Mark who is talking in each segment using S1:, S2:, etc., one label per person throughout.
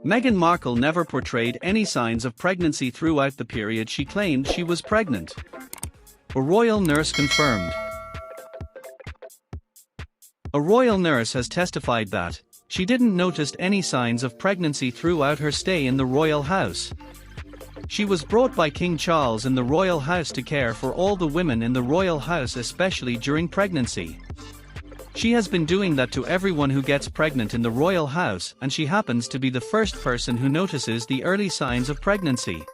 S1: Meghan Markle never portrayed any signs of pregnancy throughout the period she claimed she was pregnant. A royal nurse confirmed. A royal nurse has testified that she didn't notice any signs of pregnancy throughout her stay in the royal house. She was brought by King Charles in the royal house to care for all the women in the royal house, especially during pregnancy. She has been doing that to everyone who gets pregnant in the royal house, and she happens to be the first person who notices the early signs of pregnancy.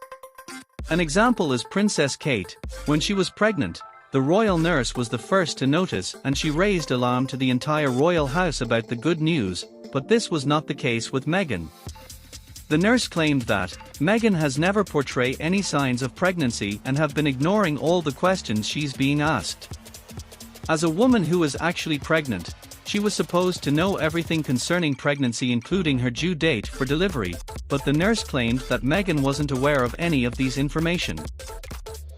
S1: An example is Princess Kate. When she was pregnant, the royal nurse was the first to notice, and she raised alarm to the entire royal house about the good news, but this was not the case with Meghan. The nurse claimed that Meghan has never portrayed any signs of pregnancy and have been ignoring all the questions she's being asked. As a woman who is actually pregnant, she was supposed to know everything concerning pregnancy, including her due date for delivery, but the nurse claimed that Meghan wasn't aware of any of these information.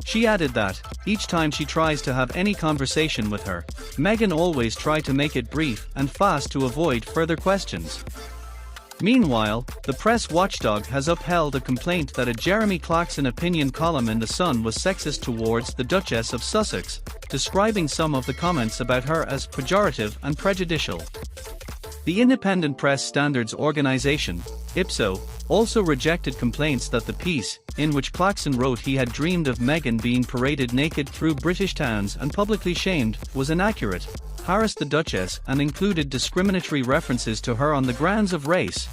S1: She added that each time she tries to have any conversation with her, Meghan always tries to make it brief and fast to avoid further questions. Meanwhile, the press watchdog has upheld a complaint that a Jeremy Clarkson opinion column in The Sun was sexist towards the Duchess of Sussex, describing some of the comments about her as pejorative and prejudicial. The Independent Press Standards Organization, IPSO, also rejected complaints that the piece, in which Clarkson wrote he had dreamed of Meghan being paraded naked through British towns and publicly shamed, was inaccurate, harassed the Duchess, and included discriminatory references to her on the grounds of race.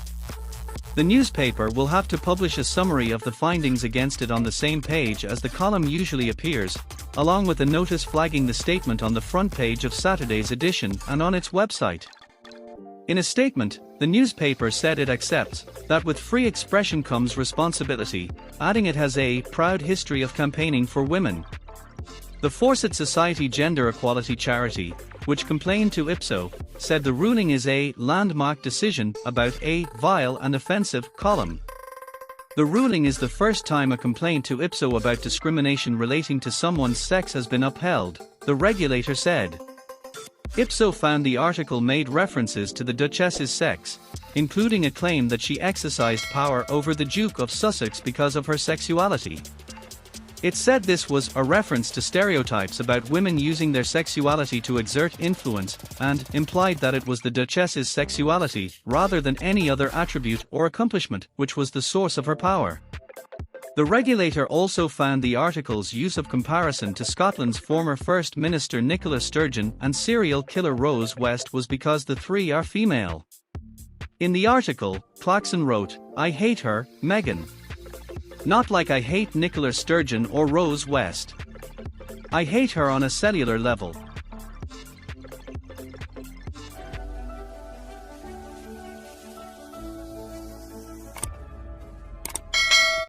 S1: The newspaper will have to publish a summary of the findings against it on the same page as the column usually appears, along with a notice flagging the statement on the front page of Saturday's edition and on its website. In a statement, the newspaper said it accepts that with free expression comes responsibility, adding it has a proud history of campaigning for women. The Fawcett Society gender equality charity, which complained to IPSO, said the ruling is a landmark decision about a vile and offensive column. The ruling is the first time a complaint to IPSO about discrimination relating to someone's sex has been upheld, the regulator said. IPSO found the article made references to the Duchess's sex, including a claim that she exercised power over the Duke of Sussex because of her sexuality. It said this was a reference to stereotypes about women using their sexuality to exert influence, and implied that it was the Duchess's sexuality, rather than any other attribute or accomplishment, which was the source of her power. The regulator also found the article's use of comparison to Scotland's former First Minister Nicola Sturgeon and serial killer Rose West was because the three are female. In the article, Clarkson wrote, "I hate her, Meghan. Not like I hate Nicola Sturgeon or Rose West. I hate her on a cellular level."